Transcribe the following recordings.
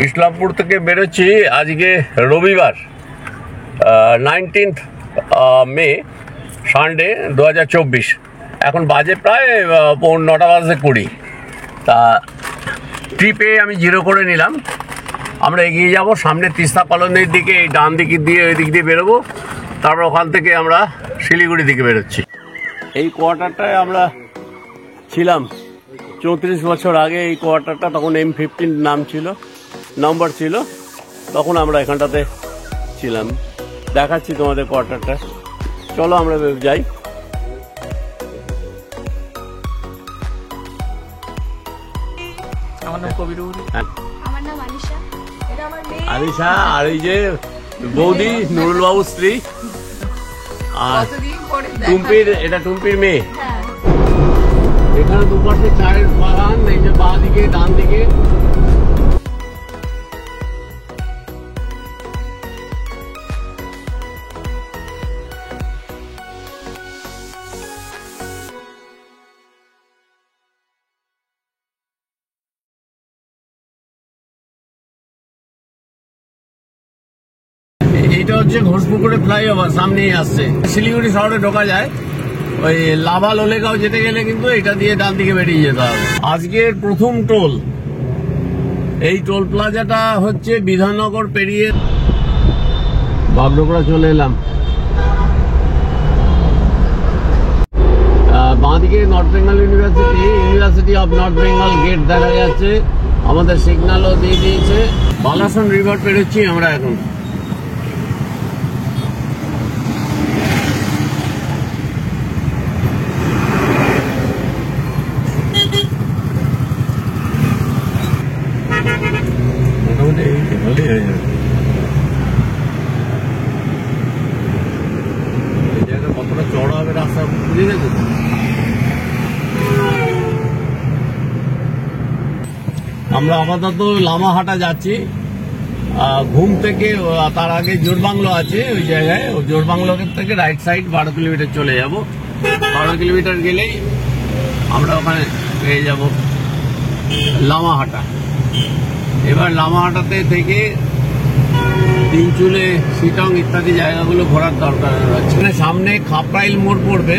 ইসলামপুর থেকে বেরোচ্ছি আজকে রবিবার 19 মে সানডে 2024। এখন বাজে প্রায় 9:20। তা ট্রিপে আমি 0 করে নিলাম। আমরা এগিয়ে যাব সামনে তিস্তা কলোনির দিকে, এই ডান দিকে দিয়ে ওই দিক দিয়ে বেরোবো। তারপর ওখান থেকে আমরা শিলিগুড়ি দিকে বেরোচ্ছি। এই কোয়ার্টারটায় আমরা ছিলাম 34 বছর আগে। এই কোয়ার্টারটা তখন M15 নাম ছিল, নম্বর ছিল, তখন আমরা এখানটাতে ছিলাম। দেখাচ্ছি তোমাদের কোয়ার্টারটা, চলো আমরা যাই। আমার নাম কবির। আমার নাম আলিশা। এটা আমার মেয়ে আলিশা, আর এই যে বৌদি নুরুল বাবুর স্ত্রী, আর টুম্পির, এটা টুম্পির মেয়ে। হ্যাঁ, এখানে দুপাশে চায়ের বাগান, এই যে বাঁ দিকে ডান দিকে। এইটা হচ্ছে ঘোষপুকুরের ফ্লাইওভার, সামনেই আসছে। শিলিগুড়ি শহরে ঢোকা যায়। ওই লাভা লোলেগাঁও যেতে গেলে কিন্তু এটা দিয়ে ডান দিকে বেরিয়ে যেতে হবে। আজকের প্রথম টোল, এই টোল প্লাজাটা হচ্ছে বিধাননগর পেরিয়ে বাগডোগরা চলে এলাম। বাঁদিকে North Bengal University of North Bengal gate দেখা যাচ্ছে। আমাদের সিগন্যালও দিয়ে দিয়েছে। বালাসন রিভার পেরোচ্ছি আমরা এখন। কতটা চড়া হবে রাস্তা বুঝে গেছে। আমরা আপাতত লামাহাটা যাচ্ছি। ঘুম থেকে তার আগে জোরবাংলো আছে, ওই জায়গায় জোরবাংলো থেকে রাইট সাইড 12 কিলোমিটার চলে যাব। 12 কিলোমিটার গেলেই আমরা ওখানে পেয়ে যাব লামাহাটা। এবার লামাহাটাতে থেকে তিনচুলে, সিটং ইত্যাদি জায়গাগুলো ঘোরার দরকার আছে। সামনে খাপরাইল মোড় পড়বে।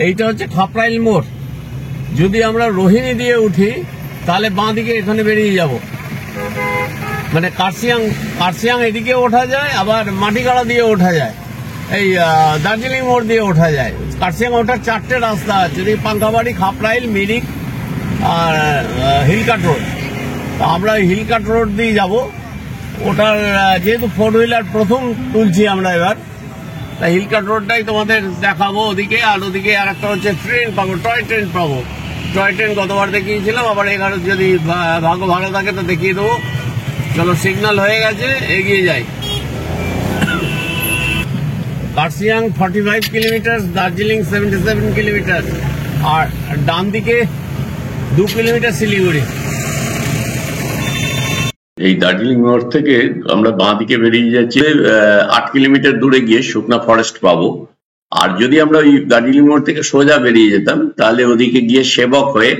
এইটা হচ্ছে খাপরাইল মোড়। যদি আমরা রোহিণী দিয়ে উঠি তাহলে বাঁ দিকে এখানে বেরিয়ে যাব। মানে কার্শিয়াং এদিকে ওঠা যায়, আবার মাটিগাড়া দিয়ে ওঠা যায়, এই দার্জিলিং মোড় দিয়ে ওঠা যায়। কার্শিয়াং ওঠার 4টে রাস্তা আছে, পাঙ্কাবাড়ি, খাপরাইল, মিরিক আর হিলকাট রোড। আমরা হিলকাট রোড দিয়ে যাব। ওটার যেহেতু 4 হুইলার প্রথম তুলছি আমরা এবার, তাই হিলকাট রোডটাই তোমাদের দেখাবো ওদিকে। আর ওদিকে আর একটা হচ্ছে ট্রেন পাবো, টয় ট্রেন পাবো। টয় ট্রেন গতবার দেখিয়েছিলাম, আবার এখানে যদি ভাগ্য ভালো থাকে তো দেখিয়ে দেবো। চলো, সিগন্যাল হয়ে গেছে, এগিয়ে যাই। কার্শিয়াং 45 কিলোমিটার, দার্জিলিং 77 কিলোমিটার, আর ডান দিকে 2 কিলোমিটার শিলিগুড়ি। এই দার্জিলিং মোড় থেকে আমরা বাঁ দিকে বেরিয়ে যাচ্ছি। 8 কিলোমিটার দূরে গিয়ে শুকনা ফরেস্ট পাবো। আর যদি আমরা ওই দার্জিলিং মোড় থেকে সোজা বেরিয়ে যেতাম তাহলে ওদিকে গিয়ে সেবক হয়ে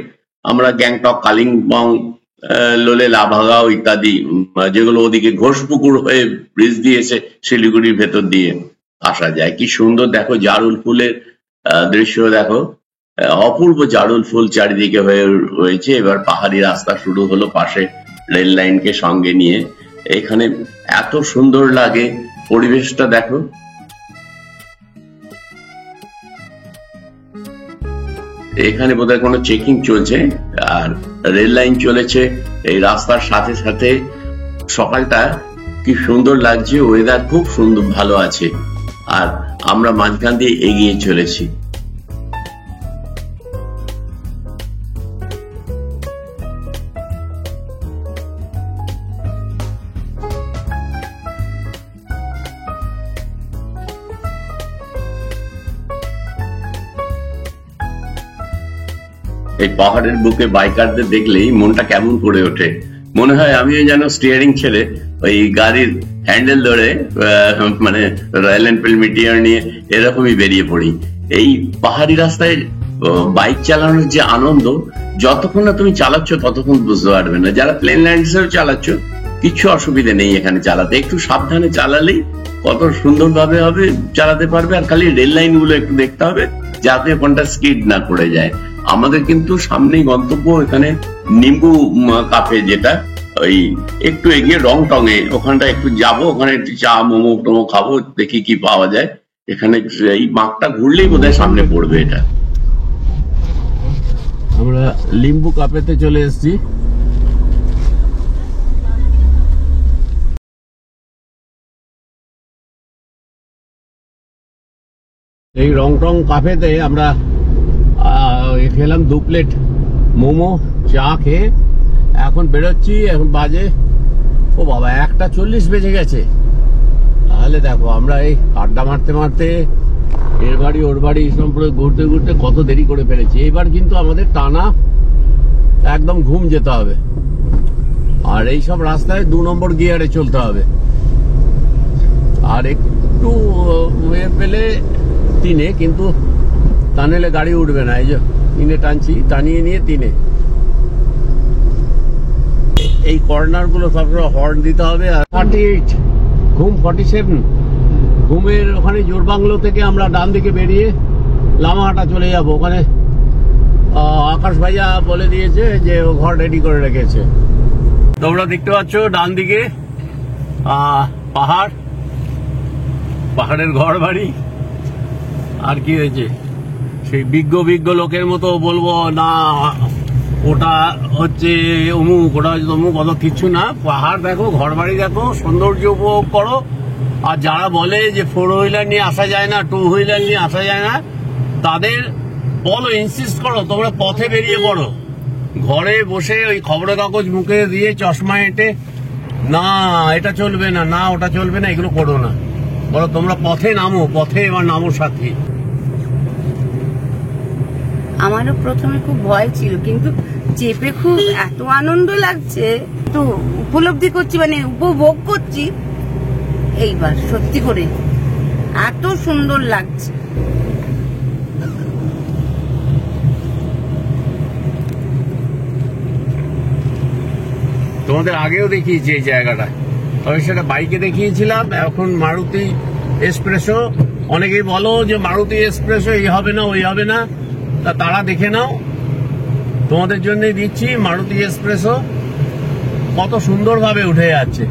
আমরা গ্যাংটক, কালিম্পং, লোলে, লাভাগাঁও ইত্যাদি, যেগুলো ওদিকে ঘোষপুকুর হয়ে ব্রিজ দিয়েছে শিলিগুড়ির ভেতর দিয়ে আসা যায়। কি সুন্দর দেখো, জারুল ফুলের দৃশ্য দেখো, অপূর্ব জারুল ফুল চারিদিকে হয়ে রয়েছে। এবার পাহাড়ি রাস্তা শুরু হলো, পাশে রেল লাইনকে সঙ্গে নিয়ে। এখানে এত সুন্দর লাগে পরিবেশটা, দেখো। এখানে বোধহয় কোনো চেকিং চলছে, আর রেল লাইন চলেছে এই রাস্তার সাথে সাথে। সকালটা কি সুন্দর লাগছে, ওয়েদার খুব সুন্দর, ভালো আছে। আর আমরা মাঝখান দিয়ে এগিয়ে চলেছি। এই পাহাড়ের বুকে বাইকারদের দেখলেই মনটা কেমন করে ওঠে। মনে হয় আমিও যেন স্টিয়ারিং ছেড়ে ওই গাড়ির হ্যান্ডেল ধরে মানে রয়্যাল এনফিল্ড মিটিয়র নিয়ে এরকমই বেরিয়ে পড়ি। এই পাহাড়ি রাস্তায় বাইক চালানোর যে আনন্দ, যতক্ষণ না তুমি চালাচ্ছ ততক্ষণ বুঝতে পারবে না। যারা প্লেন ল্যান্ডসেও চালাচ্ছ কিছু অসুবিধা নেই এখানে চালাতে, একটু সাবধানে চালালেই কত সুন্দরভাবে হবে, চালাতে পারবে। আর খালি রেল লাইন গুলো একটু দেখতে হবে যাতে ওখানটা স্কিড না করে যায়। আমাদের কিন্তু সামনেই গন্তব্য, এখানে নিম্বু কাফে, যেটা ওই একটু এগিয়ে রং টঙে, ওখানটা একটু যাবো, ওখানে একটু চা মোমো টোমো খাবো, দেখি কি পাওয়া যায়। এখানে এই মাঠটা ঘুরলেই বোধহয় সামনে পড়বে এটা। আমরা লিম্বু কাপেতে চলে এসেছি। এই রং টং কাফেতে আমরা খেলাম 2 প্লেট মোমো, চা খেয়ে এখন বেরোচ্ছি। এখন বাজে, ও বাবা, 1:40 বেজে গেছে। তাহলে দেখো আমরা এই আড্ডা মারতে মারতে এর বাড়ি ওর বাড়ি সম্পর্কে ঘুরতে ঘুরতে কত দেরি করে ফেলেছি। এবার কিন্তু আমাদের টানা একদম ঘুম যেতে হবে, আর এই সব রাস্তায় 2 নম্বর গিয়ারে চলতে হবে। আর একটু পেলে 3-এ, কিন্তু তা নিলে গাড়ি উঠবে না। এই যে 3-এ টানছি, টানিয়ে নিয়ে 3-এ। এই কর্নার গুলো সবসময় হর্ন দিতে হবে। 38 ঘুম 47 ঘুমের ওখানে জোরবাংলো থেকে আমরা ডান দিকে বেরিয়ে লামাহাটা চলে যাব। ওখানে আকাশ ভাইয়া বলে দিয়েছে যে ও ঘর রেডি করে রেখেছে। তোমরা দেখতে পাচ্ছ ডান দিকে পাহাড়, পাহাড়ের ঘর বাড়ি। আর কি হয়েছে, সেই বিজ্ঞ লোকের মতো বলবো না ওটা হচ্ছে অমুক, ওটা হচ্ছে তমুক, অত কিছু না। পাহাড় দেখো, ঘর বাড়ি দেখো, সৌন্দর্য উপভোগ করো। আর যারা বলে যে 4 হুইলার নিয়ে আসা যায় না, 2 হুইলার নিয়ে আসা যায় না, তাদের বলো, ইনসিস্ট করো, তোমরা পথে বেরিয়ে পড়ো। ঘরে বসে ওই খবরের কাগজ মুখে দিয়ে চশমা এঁটে না এটা চলবে না, না ওটা চলবে না, এগুলো করো না। বলো তোমরা পথে নামো, পথে এবার নামো সাথী। আমারও প্রথমে খুব ভয় ছিল, কিন্তু চেপে খুব এত আনন্দ লাগছে, তো উপলব্ধি করছি, মানে উপভোগ করছি এইবার সত্যি করে, এত সুন্দর লাগছে। তোমাদের আগেও দেখিয়েছি এই জায়গাটা, তবে সেটা বাইকে দেখিয়েছিলাম। এখন মারুতি এক্সপ্রেসো, অনেকেই বলো যে মারুতি এক্সপ্রেসো এই হবে না ওই হবে না, তা তারা দেখে নাও, তোমাদের জন্যই দিচ্ছি। মারুতি এক্সপ্রেসো কত সুন্দরভাবে উঠে যাচ্ছে,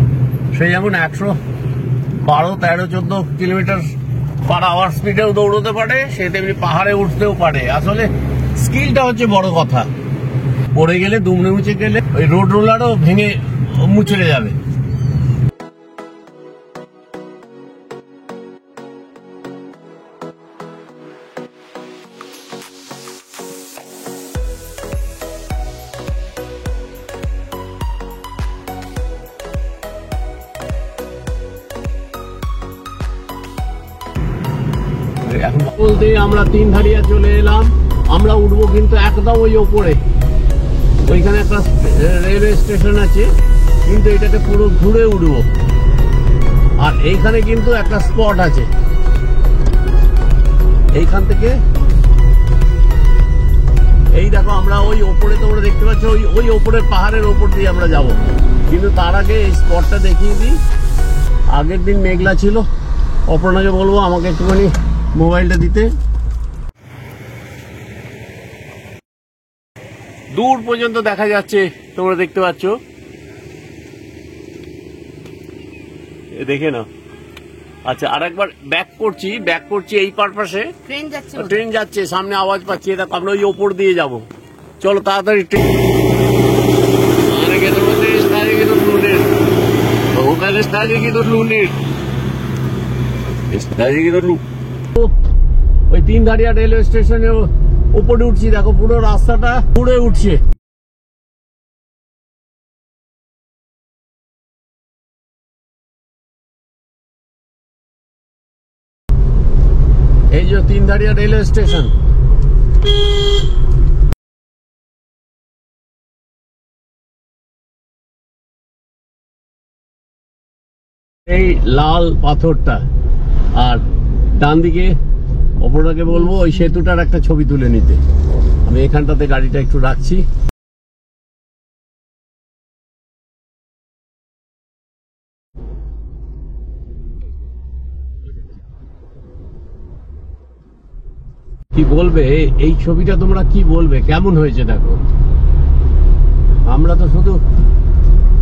সেই যেমন 112, 13, 14 কিলোমিটার পার আওয়ার স্পিডেও দৌড়তে পারে, সে তেমনি পাহাড়ে উঠতেও পারে। আসলে স্কিলটা হচ্ছে বড় কথা। পড়ে গেলে, দুমড়ে মুচে গেলে ওই রোড রোলারও ভেঙে মুচড়ে যাবে। এখন বলতে আমরা 3 ধারিয়া চলে এলাম। আমরা উঠবো কিন্তু একদম ওই ওপরে, ওইখানে একটা রেলওয়ে স্টেশন আছে, কিন্তু এটাকে পুরো ঘুরে উঠবো। আর এইখানে কিন্তু একটা স্পট আছে, এইখান থেকে এই দেখো আমরা ওই ওপরে, তোমরা দেখতে পাচ্ছ ওই ওপরের পাহাড়ের ওপর দিয়ে আমরা যাব। কিন্তু তার আগে এই স্পটটা দেখিয়ে দিই। আগের দিন মেঘলা ছিল, অপর্ণাকে বলবো আমাকে একটুখানি মোবাইলটা দিতে। দূর পর্যন্ত দেখা যাচ্ছে, তোমরা দেখতে পাচ্ছ, দেখে নাও। আচ্ছা, আরেকবার ব্যাক করছি এই পারপাসে। ট্রেন যাচ্ছে, সামনে আওয়াজ পাচ্ছি, এটা আমরা ওই ওপর দিয়ে যাব। চলো তাড়াতাড়ি ট্রেন। ওই 3 ধারিয়া রেলওয়ে স্টেশনে উপরে উঠছি, দেখো পুরো রাস্তাটা ঘুরে উঠছে। এই যে 3 ধারিয়া রেলওয়ে স্টেশন। এই লাল পাথরটা, আর ডান দিকে অপরটাকে বলবো ওই সেতুটার একটা ছবি তুলে নিতে। আমি এখানটাতে গাড়িটা একটু রাখছি। কি বলবে এই ছবিটা, তোমরা কি বলবে, কেমন হয়েছে দেখো। আমরা তো শুধু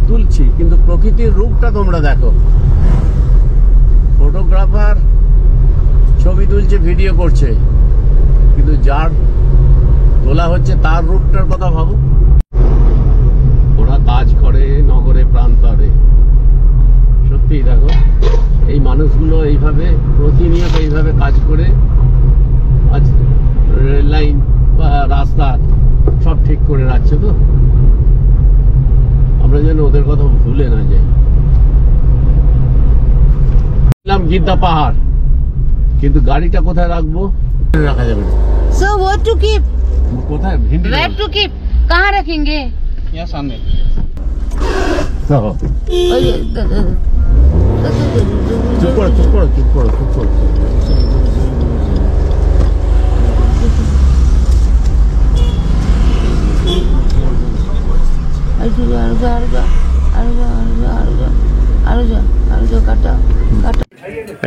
তুলছি, কিন্তু প্রকৃতির রূপটা তোমরা দেখো। ফটোগ্রাফার ছবি তুলছে, ভিডিও করছে, কিন্তু যার তোলা হচ্ছে তার রূপটার কথা ভাবো। ওরা কাজ করে নগরে প্রান্তরে, সত্যি দেখো এই মানুষগুলো এইভাবে প্রতিনিয়ত এইভাবে কাজ করে আজ রেল লাইন বা রাস্তা সব ঠিক করে রাখছে। তো আমরা যেন ওদের কথা ভুলে না যাই। গিদ্দা পাহাড়, কিন্তু গাড়িটা কোথায় রাখবো রাখা যাবে না। So what to keep? কোথায় ভিন্ডি Where to keep? कहाँ रखेंगे? यहाँ सामने। চুপ করো চুপ করো চুপ করো চুপ করো।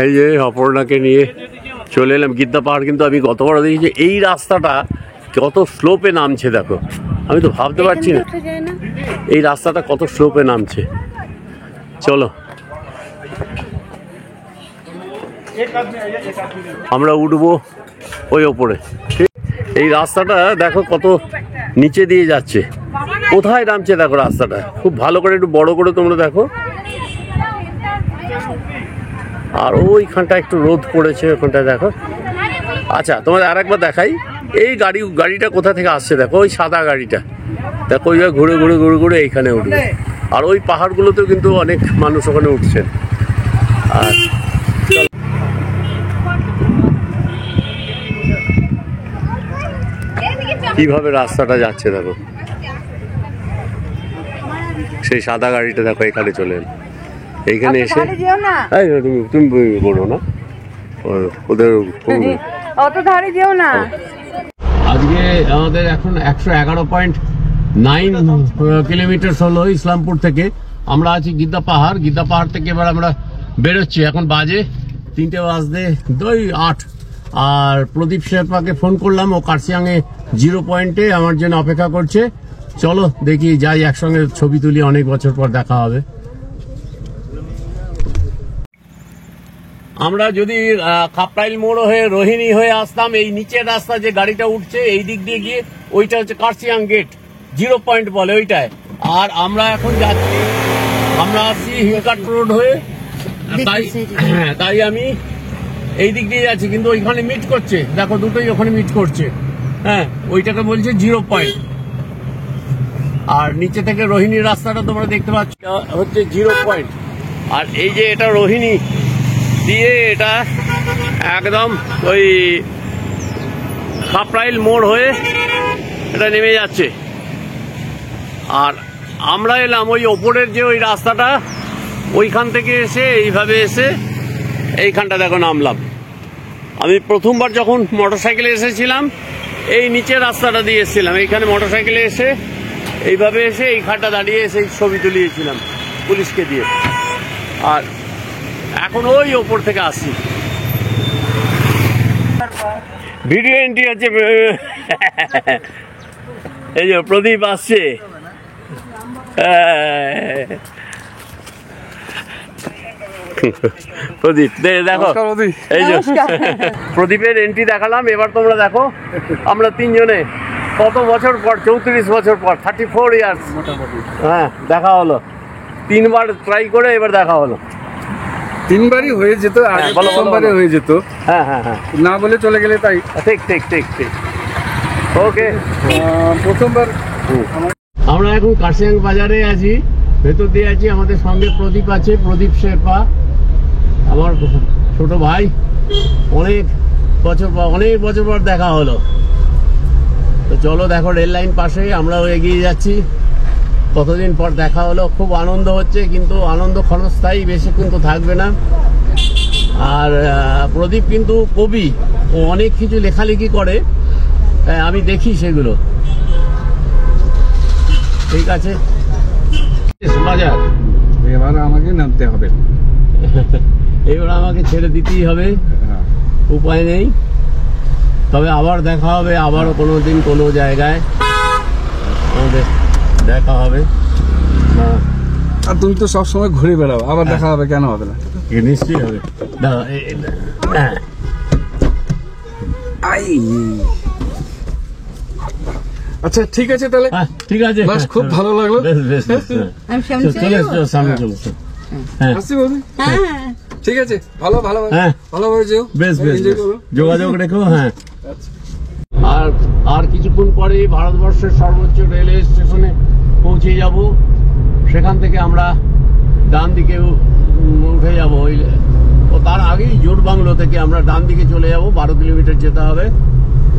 এই যে অপর্ণাকে নিয়ে চলে এলাম গিদ্দা পাহাড়। কিন্তু আমি গতবার দেখি এই রাস্তাটা কত স্লোপে নামছে দেখো। আমি তো ভাবতে পারছি না এই রাস্তাটা কত স্লোপে নামছে। চলো আমরা উঠবো ওই ওপরে। এই রাস্তাটা দেখো কত নিচে দিয়ে যাচ্ছে, কোথায় নামছে দেখো রাস্তাটা। খুব ভালো করে একটু বড় করে তোমরা দেখো। আর ওইখানটা একটু রোদ পড়েছে, ওখানটায় দেখো। আচ্ছা তোমাদের আর একবার দেখাই, এই গাড়িটা কোথা থেকে আসছে দেখো, ওই সাদা গাড়িটা দেখো, ওইভাবে ঘুরে ঘুরে ঘুরে ঘুরে এইখানে উঠবে। আর ওই পাহাড়গুলোতেও কিন্তু অনেক মানুষ ওখানে উঠছেন। আর কিভাবে রাস্তাটা যাচ্ছে দেখো, সেই সাদা গাড়িটা দেখো এখানে চলে এলো। এইখানে এসে তুমি করো না, ওদের অত ধারে যেও না। আজকে আমাদের এখন 111.9 কিলোমিটার হলো ইসলামপুর থেকে। আমরা আছি গিদ্দা পাহাড়। গিদ্দা পাহাড় থেকে এবার আমরা বেরোচ্ছি। এখন বাজে 3:08। আর প্রদীপ শেরপাকে ফোন করলাম, ও কার্শিয়াংয়ে 0 পয়েন্টে আমার জন্য অপেক্ষা করছে। চলো দেখি যাই, একসঙ্গে ছবি তুলি, অনেক বছর পর দেখা হবে। আমরা যদি খাপরাইল মোড় হয়ে রোহিণী হয়ে আসতাম, এই নিচের রাস্তা যে গাড়িটা উঠছে এই দিক দিয়ে গিয়ে ওইটা হচ্ছে কার্শিয়াং গেট, 0 পয়েন্ট বলে ওইটায়। আর আমরা এখন যাচ্ছি, আমরা আসছি হিলকাট রোড হয়ে। তাই আমি এই দিক দিয়ে যাচ্ছি, কিন্তু ওইখানে মিট করছে দেখো, দুটোই ওখানে মিট করছে। হ্যাঁ, ওইটাকে বলছে 0 পয়েন্ট। আর নিচে থেকে রোহিণীর রাস্তাটা তোমরা দেখতে পাচ্ছ হচ্ছে 0 পয়েন্ট। আর এই যে এটা রোহিণী দিয়ে এটা একদম ওই খাপরাইল মোড় হয়ে এটা নেমে যাচ্ছে। আর আমরা এলাম ওই ওপরের যে ওই রাস্তাটা, ওইখান থেকে এসে এইভাবে এসে এইখানটা দেখো নামলাম। আমি প্রথমবার যখন মোটরসাইকেলে এসেছিলাম এই নিচের রাস্তাটা দিয়ে এসেছিলাম, এইখানে মোটরসাইকেলে এসে এইভাবে এসে এইখানটা দাঁড়িয়ে এসে ছবি তুলিয়েছিলাম পুলিশকে দিয়ে। আর এখন ওই ওপর থেকে আসছি। ভিডিও এন্ট্রি হচ্ছে, এই যে প্রদীপ আসছে। প্রদীপ দেখো, এই যে প্রদীপের এন্ট্রি দেখালাম। এবার তোমরা দেখো আমরা তিনজনে কত বছর পর, 34 বছর পর, 34 ইয়ার্স হ্যাঁ দেখা হলো। 3বার ট্রাই করে এবার দেখা হলো। 3বারই হয়ে যেত, প্রথমবারে হয়ে যেত। হ্যাঁ হ্যাঁ হ্যাঁ, না বলে চলে গেলে তাই। ঠিক ঠিক ঠিক ঠিক, ওকে। প্রথমবার আমরা এখন কার্শিয়াং বাজারে আছি, ভেতর দিয়ে আছি। আমাদের সঙ্গে প্রদীপ আছে, প্রদীপ শেরপা আমার ছোট ভাই। অনেক বছর পর দেখা হলো। তো চলো দেখো, রেল লাইন পাশে আমরাও এগিয়ে যাচ্ছি। কতদিন পর দেখা হলো, খুব আনন্দ হচ্ছে, কিন্তু আনন্দ ক্ষণস্থায়ী, বেশিক্ষণ তো থাকবে না। আর প্রদীপ কিন্তু কবি, ও অনেক কিছু লেখালেখি করে, আমি দেখি সেগুলো। ঠিক আছে, বাজার এবার আমাকে নামতে হবে, এবার আমাকে ছেড়ে দিতেই হবে, উপায় নেই। তবে আবার দেখা হবে, আবারও কোনো দিন কোনো জায়গায় আমাদের দেখা হবে। আর তুমি তো সবসময় ঘুরে বেড়াও, আবার দেখা হবে কেন হবে না? নিশ্চয়ই হবে। হ্যাঁ, আচ্ছা ঠিক আছে তাহলে, ঠিক আছে, বাস খুব ভালো লাগলো। বেশ বেশ বেশ, হ্যাঁ। আমি সামনে চলে চলে যাবো? এসো, সামনে চলে এসো। হ্যাঁ আসছি বৌদি, হ্যাঁ ঠিক আছে, ভালোভাবে হ্যাঁ। ভালোভাবে যেও, বেশ বেশ এনজয় বেশ। করো। যোগাযোগ রেখো। হ্যাঁ, আচ্ছা। আর কিছুক্ষণ পরেই ভারতবর্ষের সর্বোচ্চ রেলওয়ে স্টেশনে পৌঁছে যাব। সেখান থেকে আমরা ডান দিকে উঠে যাব, ও তার আগেই জোট বাংলো থেকে আমরা ডান দিকে চলে যাব। 12 কিলোমিটার যেতে হবে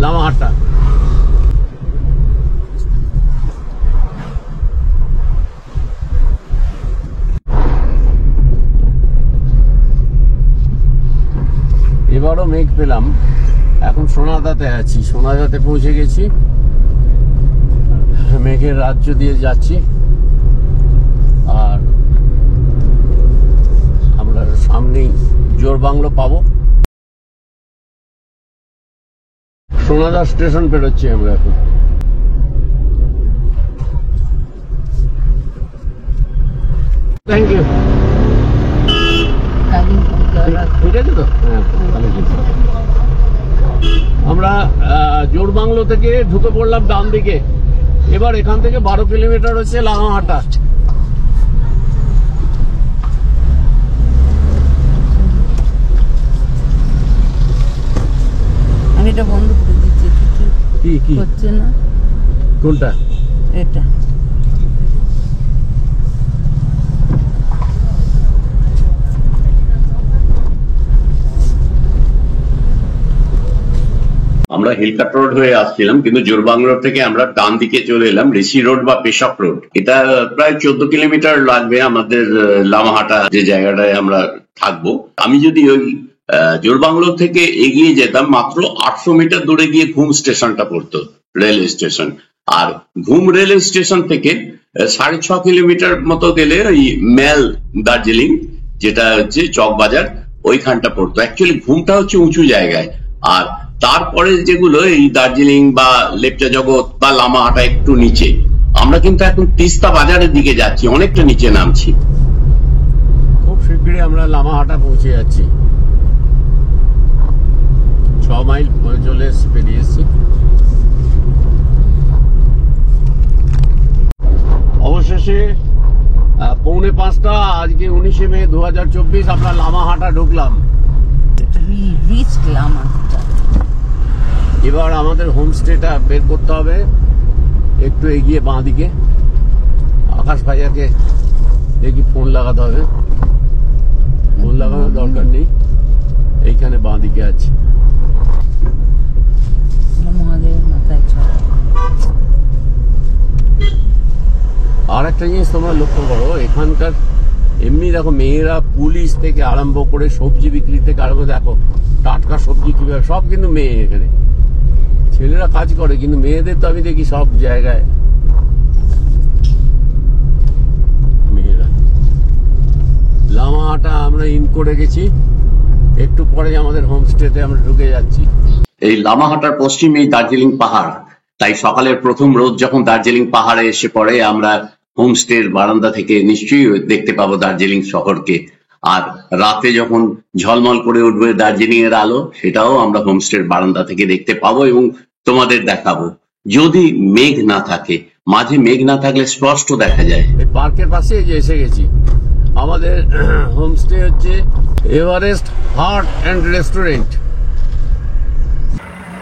লামাহাট্টা। এবারও মেঘ পেলাম। এখন সোনাদাতে আছি, সোনাদাতে পৌঁছে গেছি, মেঘের রাজ্য দিয়ে যাচ্ছি। আর আমরা সামনেই জোর বাংলো পাবো। সোনাদা স্টেশন পেরোচ্ছি আমরা এখন। Thank you. ঠিক আছে তো? হ্যাঁ, তাহলে ঠিক আছে। আমরা জোর বাংলো থেকে ঢুকে পড়লাম ডান দিকে। এবার এখান থেকে 12 কিলোমিটার হচ্ছে লামাহাট্টা। আমি এটা বন্ধ করে দিচ্ছি, কিছু কি কি হচ্ছে না। কোনটা? এটা আমরা হিলকাট রোড হয়ে আসছিলাম, কিন্তু জোরবাংলো থেকে আমরা ডান দিকে চলে এলাম ঋষি রোড বা পেশক রোড। এটা প্রায় 14 কিলোমিটার লাগবে আমাদের লামাহাটা যে জায়গাটায় আমরা থাকবো। আমি যদি ওই জোরবাংলো থেকে এগিয়ে যেতাম, মাত্র 800 মিটার দূরে গিয়ে ঘুম স্টেশনটা পড়তো, রেলওয়ে স্টেশন। আর ঘুম রেলওয়ে স্টেশন থেকে 6.5 কিলোমিটার মতো গেলে ওই মেল দার্জিলিং, যেটা হচ্ছে চকবাজার, ওইখানটা পড়তো। অ্যাকচুয়ালি ঘুমটা হচ্ছে উঁচু জায়গায়, আর তারপরে যেগুলো এই দার্জিলিং বা লেপচা জগৎ বা লামাহাটা একটু নিচে। আমরা কিন্তু এখন তিস্তা বাজারের দিকে যাচ্ছি, অনেকটা নিচে নামছি। খুব শীঘ্রই আমরা লামাহাটা পৌঁছে যাচ্ছি। 6 মাইল চলে এসছি, পেরিয়ে এসছি। অবশেষে 4:45 আজকে 19 মে 2024 আমরা লামাহাটা ঢুকলাম। রিচ লামাহাট্টা। এবার আমাদের হোমস্টেটা বের করতে হবে একটু এগিয়ে বাঁ দিকে। আকাশ ভাইয়াকে দেখি ফোন লাগাতে হবে। ফোন লাগানোর দরকার নেই, এইখানে বাঁ দিকে আছে। মহাদেবের মাথায় চড়া। আর একটা জিনিস তোমরা লক্ষ্য করো, এখানকার এমনি দেখো মেয়েরা পুলিশ থেকে আরম্ভ করে সবজি বিক্রি থেকে আরম্ভ, দেখো টাটকা সবজি কিভাবে, সব কিন্তু মেয়ে এখানে। ছেলেরা কাজ করে, কিন্তু মেয়েদের তো আমি দেখি সব জায়গায় মেয়েরা। লামাহাটা আমরা ইন করে গেছি, একটু পরে আমাদের হোমস্টেতে আমরা ঢুকে যাচ্ছি। এই লামাহাটার পশ্চিমেই দার্জিলিং পাহাড়, তাই সকালের প্রথম রোদ যখন দার্জিলিং পাহাড়ে এসে পড়ে, আমরা হোমস্টের বারান্দা থেকে নিশ্চয়ই দেখতে পাবো দার্জিলিং শহরকে। আর রাতে যখন ঝলমল করে উঠবে দার্জিলিং এর আলো, সেটাও আমরা হোমস্টের বারান্দা থেকে দেখতে পাবো এবং তোমাদের দেখাবো, যদি মেঘ না থাকে। মাঝে মেঘ না থাকলে স্পষ্ট দেখা যায়। এই পার্কের পাশে যে এসে গেছি। আমাদের হোমস্টে হচ্ছে এভারেস্ট হার্ট অ্যান্ড রেস্টুরেন্ট।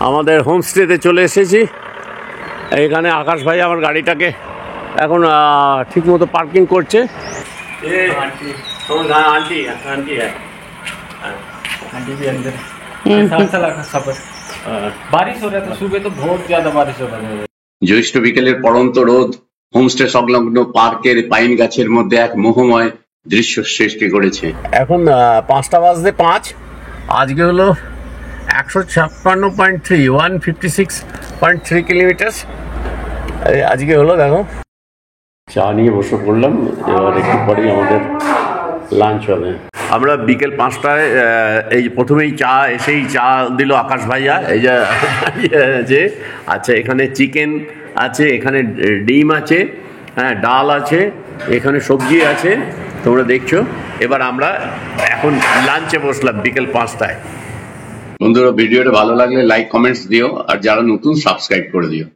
আমাদের হোমস্টেতে চলে এসেছি। এখানে আকাশ ভাই আমার গাড়িটাকে এখন ঠিক মতো পার্কিং করছে। आंटी है आंटी भी अंदर। अच्छा लगा सफर। बारिश हो रहा था सुबह, तो बहुत ज्यादा बारिश हो रहा था। জ্যৈষ্ঠ বিকেলের পড়ন্ত রোদ হোমস্টে সংলগ্ন পার্কের পাইন গাছের মধ্যে এক মোহময় দৃশ্য সৃষ্টি করেছে। এখন 5:05। আজকে হলো 156.3 156.3 কিলোমিটার আজকে হলো। দেখো চা নিয়ে বসে পড়লাম, এবার একটু পরেই আমাদের লাঞ্চ হবে। আমরা বিকেল 5টায় এই প্রথমেই চা এসেই চা দিল আকাশ ভাইয়া, এই যে আছে। আচ্ছা, এখানে চিকেন আছে, এখানে ডিম আছে, হ্যাঁ ডাল আছে, এখানে সবজি আছে, তোমরা দেখছো। এবার আমরা এখন লাঞ্চে বসলাম বিকেল 5টায়। বন্ধুরা, ভিডিওটা ভালো লাগলে লাইক কমেন্টস দিও, আর যারা নতুন সাবস্ক্রাইব করে দিও।